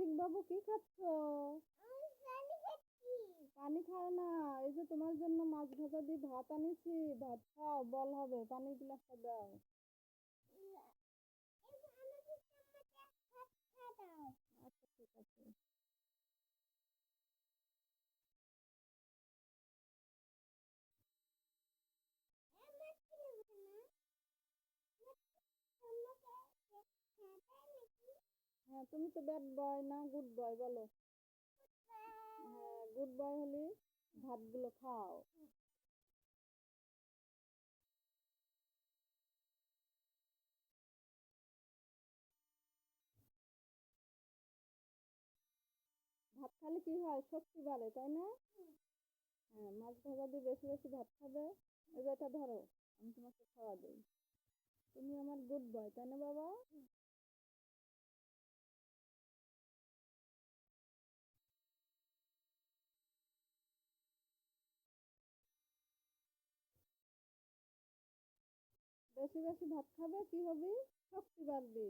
আশিক বাবু কি খাচ্ছ? পানি খাও না। এই যে তোমার জন্য মাছ ভাজা দিয়ে ভাত আনিছি, ভাত খাও, বল হবে, পানির গ্লাসটা দাও। আচ্ছা ঠিক আছে। হ্যাঁ, তুমি তো ব্যাড বয় না গুড বয় বলো। হ্যাঁ, গুড বয় হলে ভাতগুলো খাও। ভাত খালে কি হয়, শক্তি বাড়ে, তাই না? হ্যাঁ, মাছ ভাজা দিয়ে বেশি বেশি ভাত খাবে। এই যে এটা ধরো, আমি তোমাকে খাওয়া দিই। তুমি আমার গুড বয়, তাই না বাবা? বেশি বেশি ভাত খাবে, কি হবে? শক্তি বাড়বে।